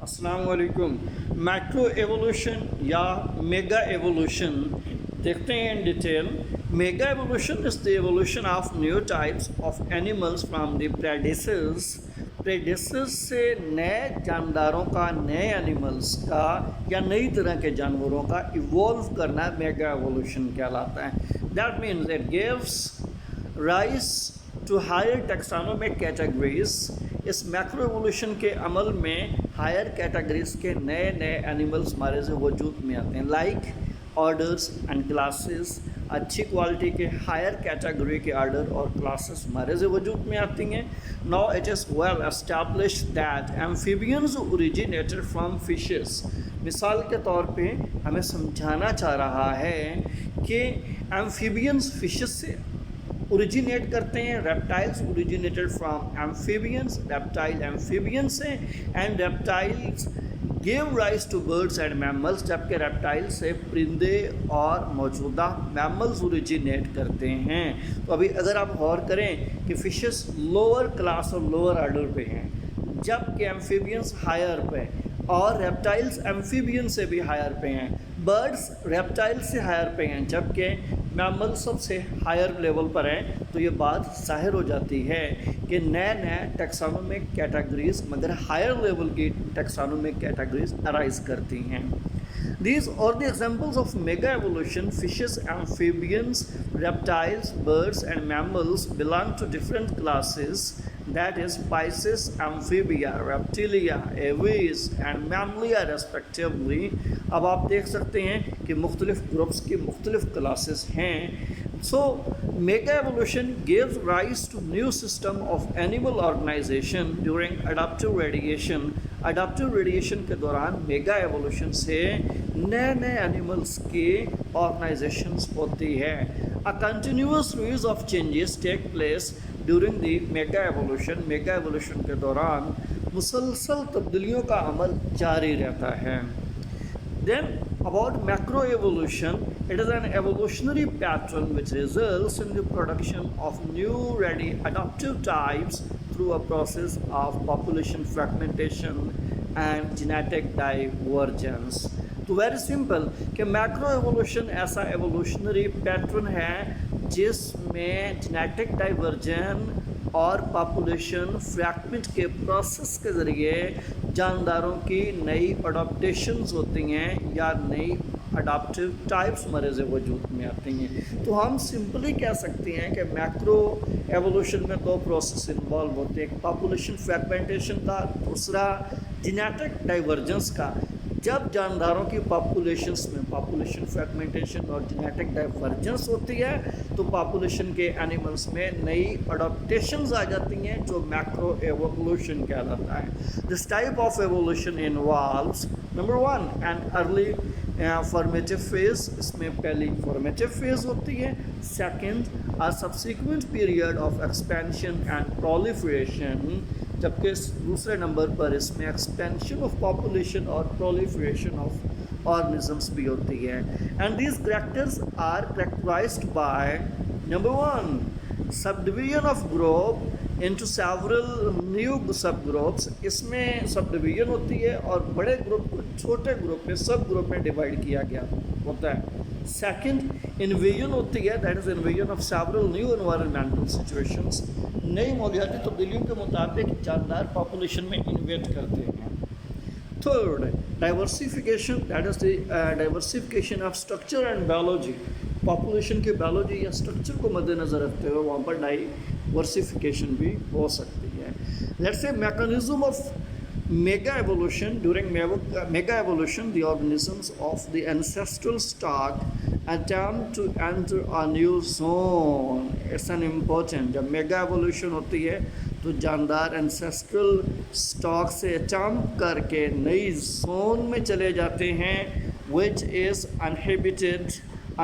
السلام علیکم. Micro evolution یا میگا ایوولوشن دیکھتے ہیں in detail. Mega evolution is the evolution of new types of animals from the predecessors سے نئے جانداروں کا، نئے اینیملس کا یا نئی طرح کے جانوروں کا ایوولو کرنا میگا ایوولوشن کہلاتا ہے. That means it gives rise to higher taxonomic categories. اس میکرو ایوولوشن کے عمل میں ہائر کیٹیگریز کے نئے نئے اینیملس ہمارے سے وجود میں آتے ہیں، لائک آرڈرس اینڈ کلاسز. اچھی کوالٹی کے ہائر کیٹیگری کے آرڈر اور کلاسز ہمارے سے وجود میں آتی ہیں. Now it is well established that amphibians originated from fishes. مثال کے طور پہ ہمیں سمجھانا چاہ رہا ہے کہ ایمفیبینز فشز سے اوریجینیٹ کرتے ہیں. Reptiles originated from amphibians, reptile amphibian سے، and reptiles give rise to birds and mammals, جبکہ ریپٹائل سے پرندے اور موجودہ میملز اوریجینیٹ کرتے ہیں. تو ابھی اگر آپ غور کریں کہ فشز لوور کلاس اور لوور آرڈر پہ ہیں، جبکہ ایمفیبینز ہائر پہ، اور ریپٹائلز ایمفیبین سے بھی ہائر پہ ہیں. برڈس ریپٹائل سے ہائر پہ ہیں، جبکہ میمل سب سے ہائر لیول پر ہیں. تو یہ بات ظاہر ہو جاتی ہے کہ نئے نئے ٹیکسانومک کیٹیگریز مگر ہائر لیول کی ٹیکسانومک کیٹیگریز ارائز کرتی ہیں. These are the examples of mega evolution. Fishes, amphibians, reptiles, birds and mammals belong to different classes, that is Pisces, Amphibia, Reptilia, Aves and Mammalia respectively. اب آپ دیکھ سکتے ہیں کہ مختلف گروپس کی مختلف کلاسز ہیں. So mega evolution gives rise to new system of animal organization during adaptive radiation. Adaptive radiation کے دوران میگا ایوولوشن سے نئے نئے اینیملس کی آرگنائزیشنس ہوتی ہے. A continuous series of changes take place during the mega evolution. Mega evolution کے دوران مسلسل تبدیلیوں کا عمل جاری رہتا ہے. Then about macroevolution, it is an evolutionary pattern which results in the production of new ready adaptive types through a process of population fragmentation and genetic divergence. تو ویری سمپل کہ میکرو ایوولوشن ایسا evolutionary pattern ہے جس میں genetic divergent اور population fragment کے process کے ذریعے جانداروں کی نئی اڈاپٹیشنز ہوتی ہیں یا نئی اڈاپٹیو ٹائپس ہمارے سے وجود میں آتی ہیں. تو ہم سمپلی کہہ سکتے ہیں کہ میکرو ایوولوشن میں دو پروسیس انوالو ہوتے ہیں، ایک پاپولیشن فریگمنٹیشن کا، دوسرا جینیٹک ڈائیورجنس کا. جب جانداروں کی پاپولیشنس میں پاپولیشن فریگمنٹیشن اور جینیٹک ڈائیورجنس ہوتی ہے تو پاپولیشن کے اینیملس میں نئی اڈاپٹیشنز آ جاتی ہیں جو میکرو ایوولوشن کہلاتا ہے. This type of evolution involves number 1 an early formative phase. اس میں پہلی فارمیٹیو فیز ہوتی ہے. Second a subsequent period of expansion and proliferation, جبکہ دوسرے نمبر پر اس میں ایکسپینشن آف پاپولیشن اور پرولیفریشن آف آرگنزمس بھی ہوتی ہے. And these characters are characterized by number 1 sub division of group into several new sub groups. اس میں سب ڈویژن ہوتی ہے اور بڑے گروپ کو چھوٹے گروپ میں سب گروپ میں ڈیوائڈ کیا گیا ہوتا ہے. سیکنڈ انویژن ہوتی ہے، that is invasion of several new environmental situations. نئی ماحولیاتی تبدیلیوں کے مطابق جاندار پاپولیشن میں انویٹ کرتے ہیں. Third diversification, that is the diversification of structure and biology. Population کی بایولوجی یا اسٹرکچر کو مد نظر رکھتے ہوئے وہاں پر ڈائیورسیفیکیشن بھی ہو سکتی ہے. Let's say mechanism of mega evolution. During mega evolution, the organisms of the ancestral stock attempt to enter a new zone. It's an important. جب mega evolution ہوتی ہے تو جاندار ancestral stock سے attempt کر کے نئی زون میں چلے جاتے ہیں which is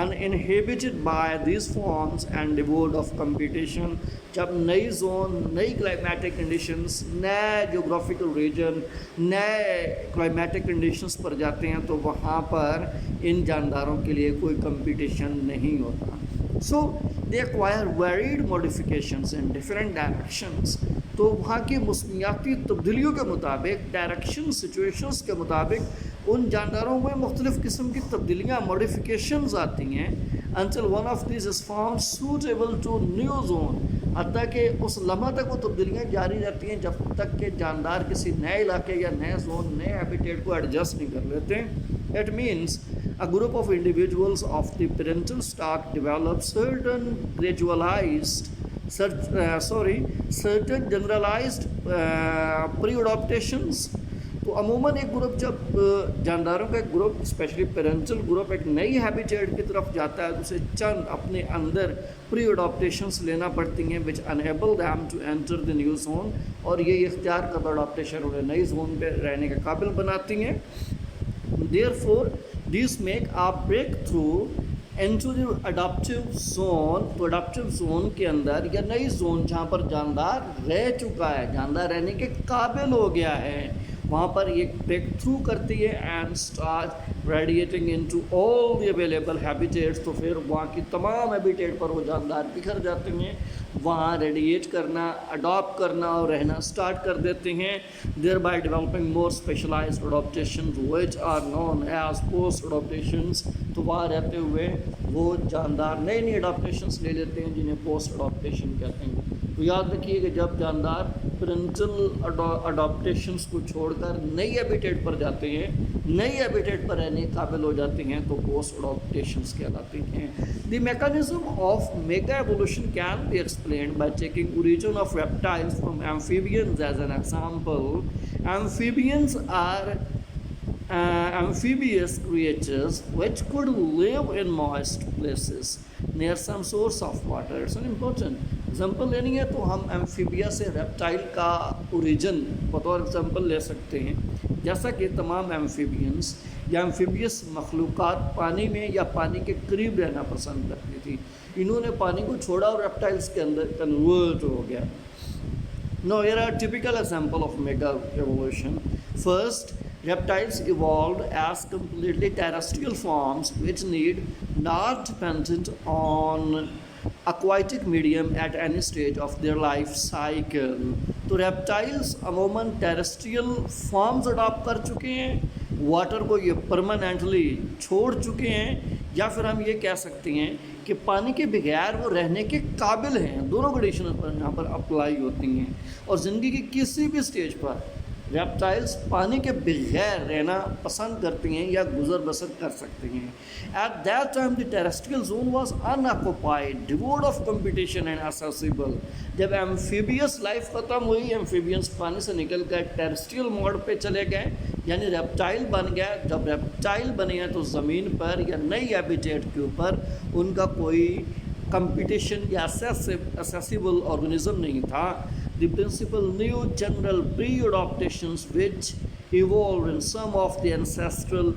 uninhibited by these forms and devoid of competition. جب نئی زون، نئی کلائمیٹک کنڈیشنز، نئے جغرافیکل ریجن، نئے کلائمیٹک کنڈیشنز پر جاتے ہیں تو وہاں پر ان جانداروں کے لیے کوئی کمپٹیشن نہیں ہوتا. سو they acquire varied ماڈیفیکیشنز in different directions. تو وہاں کی موسمیاتی تبدیلیوں کے مطابق، ڈائریکشن سچویشنز کے مطابق ان جانداروں میں مختلف قسم کی تبدیلیاں، موڈیفیکیشنز آتی ہیں until one of these is found suitable to new zone، حتیٰ کہ اس لمحہ تک وہ تبدیلیاں جاری رہتی ہیں جب تک کہ جاندار کسی نئے علاقے یا نئے زون، نئے ہیبیٹیٹ کو ایڈجسٹ نہیں کر لیتے. It means a group of individuals of the parental stock develop certain generalized pre-adaptations. تو عموماً ایک گروپ، جب جانداروں کا ایک گروپ، اسپیشلی پیرنٹل گروپ، ایک نئی ہیبیٹیٹ کی طرف جاتا ہے تو اسے چند اپنے اندر پری اڈاپٹیشنس لینا پڑتی ہیں which enable them to enter the new zone، اور یہ اختیار کردہ اڈاپٹیشن انہیں نئی زون پہ رہنے کے قابل بناتی ہیں. Therefore these make a breakthrough into the adaptive zone. تو adaptive zone کے اندر یا نئی زون جہاں پر جاندار رہ چکا ہے، جاندار رہنے کے قابل ہو گیا ہے، وہاں پر یہ بریک تھرو کرتی ہے and start radiating into all the available habitats. تو پھر وہاں کی تمام ہیبیٹیٹ پر وہ جاندار بکھر جاتے ہیں، وہاں ریڈیٹ کرنا، اڈاپٹ کرنا اور رہنا اسٹارٹ کر دیتے ہیں. There by developing more specialised adaptations which are known as post adaptations. تو وہاں رہتے ہوئے وہ جاندار نئی نئی اڈاپٹیشنز لے لیتے ہیں جنہیں پوسٹ اڈاپٹیشن کہتے ہیں. تو یاد رکھیے کہ جب جاندار پیرنٹل اڈاپٹیشنس کو چھوڑ کر نئی ہیبیٹیٹ پر جاتے ہیں، نئی ہیبیٹیٹ پر رہنے قابل ہو جاتے ہیں تو پوسٹ اڈاپٹیشنس کہلاتے ہیں. The mechanism of mega evolution can be explained by taking origin of reptiles from amphibians as an example. Amphibians are amphibious creatures which could live in moist places near some source of water. It's an important example لینی ہے تو ہم ایمفیبیا سے reptile کا origin بطور example لے سکتے ہیں. جیسا کہ تمام ایمفیبینس یا ایمفیبیس مخلوقات پانی میں یا پانی کے قریب رہنا پسند کرتی تھی، انہوں نے پانی کو چھوڑا اور ریپٹائلس کے اندر کنورٹ ہو گیا. Now here are typical example of Megaevolution. First, reptiles evolved as completely terrestrial forms which need not dependent on aquatic medium at any stage of their life cycle. تو reptiles عموماً terrestrial forms adopt کر چکے ہیں، water کو یہ permanently چھوڑ چکے ہیں، یا پھر ہم یہ کہہ سکتے ہیں کہ پانی کے بغیر وہ رہنے کے قابل ہیں. دونوں کنڈیشنز پر یہاں پر اپلائی ہوتی ہیں، اور زندگی کی کسی بھی سٹیج پر ریپٹائلز پانی کے بغیر رہنا پسند کرتی ہیں یا گزر بسر کر سکتے ہیں. At that time the terrestrial zone was unoccupied, devoid of competition and accessible. جب ایمفیبیس لائف ختم ہوئی، ایمفیبینس پانی سے نکل کر ٹیرسٹریل موڈ پہ چلے گئے، یعنی ریپٹائل بن گیا. جب ریپٹائل بنے ہیں تو زمین پر یا نئی ہیبیٹیٹ کے اوپر ان کا کوئی کمپٹیشن یا accessible organism نہیں تھا. The principal new general pre-adaptations which evolved in some of the ancestral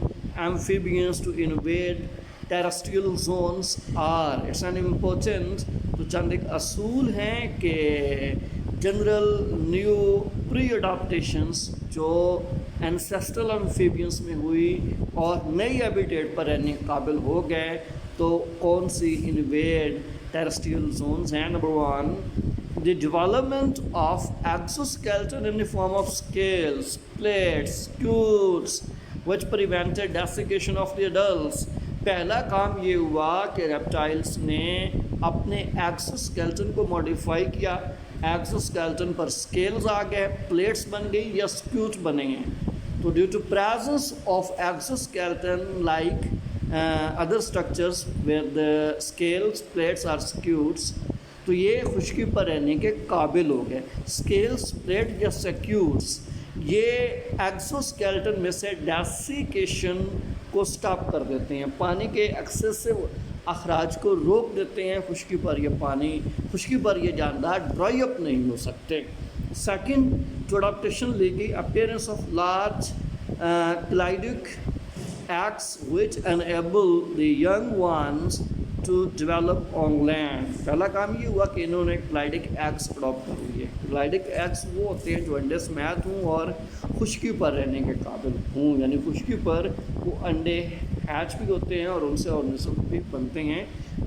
amphibians to invade terrestrial zones are. It's an important. تو چند ایک اصول ہیں کہ جنرل نیو پری اڈاپٹیشنس جو اینسیسٹرل ایمفیبینس میں ہوئی اور نئی ہیبیٹیٹ پر رہنے قابل ہو گئے، تو کون سی انویڈ ٹیرسٹریل زونز ہیں. Number 1، the development of exoskeleton in the form of scales, plates, scutes which prevented desiccation of the adults. پہلا کام یہ ہوا کہ ریپٹائلس نے اپنے ایکسوسکیلٹن کو ماڈیفائی کیا. ایکسوسکیلٹن پر سکیلز آ گئے، پلیٹس بن گئی یا سکیوٹ بنے ہیں. تو due to presence of exoskeleton like other structures with scales, plates اور سکیوٹس، تو یہ خشکی پر رہنے کے قابل ہو گئے. سکیلز، پلیٹ یا سکیوٹس یہ ایکسوسکیلٹن میں سے ڈیسیکیشن کو سٹاپ کر دیتے ہیں، پانی کے ایکسیسو اخراج کو روک دیتے ہیں. خشکی پر یہ جاندار ڈرائی اپ نہیں ہو سکتے. سیکنڈ، جو اڈاپٹیشن لے گئی appearance of large cleidoic eggs which enable the young ones to develop on land. پہلا کام یہ ہوا کہ انہوں نے کلائڈک ایگس اڈاپٹ کر لیے. کلائڈک ایگس وہ ہوتے ہیں جو انڈے سمیت ہوں اور خشکی پر رہنے کے قابل ہوں، یعنی خشکی پر وہ انڈے ہیچ بھی ہوتے ہیں اور ان سے آرگنزم بھی بنتے ہیں،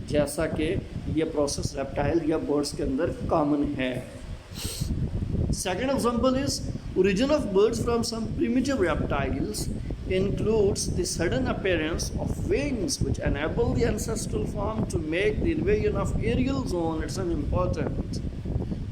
جیسا کہ یہ پروسیس ریپٹائل یا برڈس کے اندر کامن ہے. Second example is origin of birds from some primitive reptiles includes the sudden appearance of wings which enable the ancestral form to make the invasion of aerial zone. It's an important.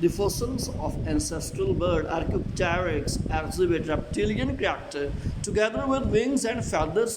The fossils of ancestral bird Archaeopteryx exhibit reptilian character together with wings and feathers,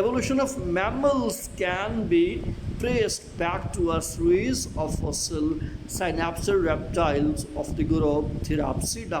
evolution of mammals can be traced back to a series of fossil synapsid reptiles of the group Therapsida.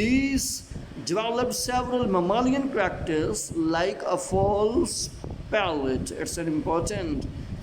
These developed several mammalian characters like a false palate. It's an important,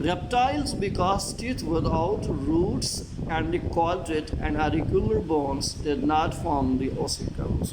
reptiles because teeth without roots and the quadrate and auricular bones did not form the ossicles.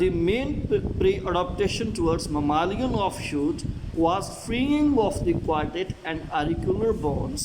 the main pre-adaptation towards mammalian offshoot was freeing of the quadrate and auricular bones.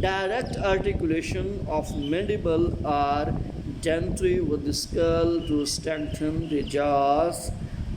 direct articulation of mandible or dentary with the skull to strengthen the jaws.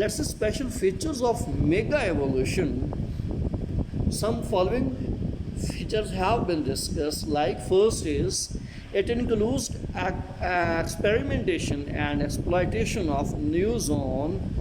Let's say special features of Megaevolution. Some following features have been discussed. Like first is it includes experimentation and exploitation of new zone.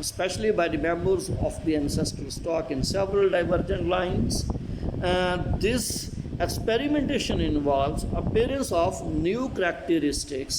especially by the members of the ancestral stock in several divergent lines. This experimentation involves appearance of new characteristics.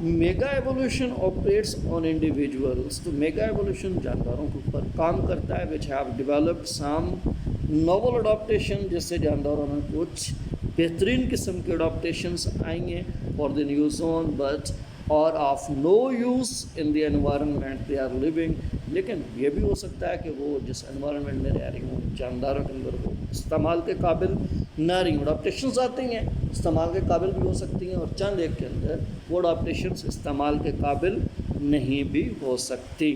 Mega evolution operates on individuals. تو mega evolution جانداروں کے اوپر کام کرتا ہے which have developed some novel adaptation, جس سے جانداروں میں کچھ بہترین قسم کے اڈاپٹیشنس آئیں گے for the new zone but are of no use in the environment they are living. لیکن یہ بھی ہو سکتا ہے کہ وہ جس انوائرمنٹ میں رہ رہی ہوں جانداروں کے اندر وہ استعمال کے قابل نہ رہی ہوں. اڈاپٹیشنز آتی ہیں استعمال کے قابل بھی ہو سکتی ہیں اور چند ایک کے اندر وہ اڈاپٹیشنز استعمال کے قابل نہیں بھی ہو سکتی.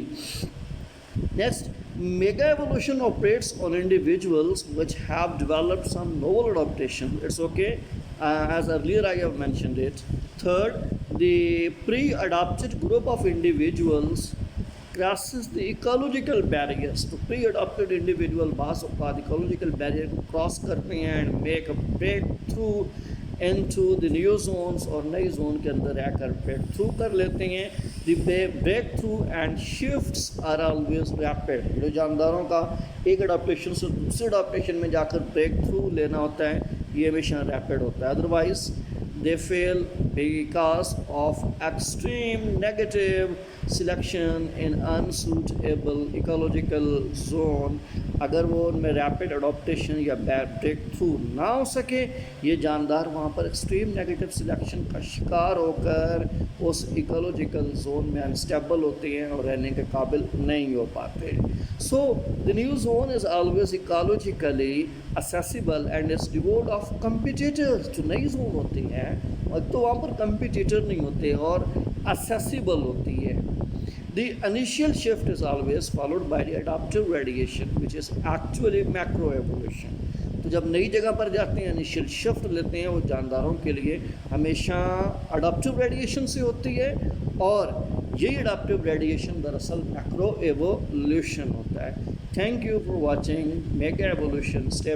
Next, mega evolution operates on individuals which have developed some novel adaptation. It's okay, as earlier I have mentioned it. Third, the pre-adapted group of individuals crosses the ecological barriers. تو پری اڈاپٹیڈ انڈیویجول بعض اوقات ecological barrier کو cross کرتے ہیں and make a break through into the new zones, اور نئی zone کے اندر رہ کر بریک تھرو کر لیتے ہیں. The breakthrough and shifts are always rapid. جو جانداروں کا ایک اڈاپٹیشن سے دوسرے اڈاپٹیشن میں جا کر بریک تھرو لینا ہوتا ہے یہ ہمیشہ ریپڈ ہوتا ہے. Otherwise they fail because of extreme negative selection in unsuitable ecological zone. اگر وہ ان میں ریپڈ اڈاپٹیشن یا بریک تھرو نہ ہو سکے یہ جاندار وہاں پر ایکسٹریم نیگیٹو سلیکشن کا شکار ہو کر اس ایکولوجیکل زون میں انسٹیبل ہوتے ہیں اور رہنے کے قابل نہیں ہو پاتے. So the new zone is always ecologically accessible and is devoid of competitors. جو نئی زون ہوتی ہے تو وہاں پر کمپیٹیٹر نہیں ہوتے اور accessible ہوتی ہے. The initial shift is always followed by the adaptive radiation which is actually macroevolution. تو جب نئی جگہ پر جاتے ہیں انیشیل شفٹ لیتے ہیں وہ جانداروں کے لیے ہمیشہ اڈاپٹیو ریڈیشن سے ہوتی ہے اور یہی اڈاپٹیو ریڈیشن دراصل میکرو ایوولوشن ہوتا ہے. Thank you for watching mega evolution. Stay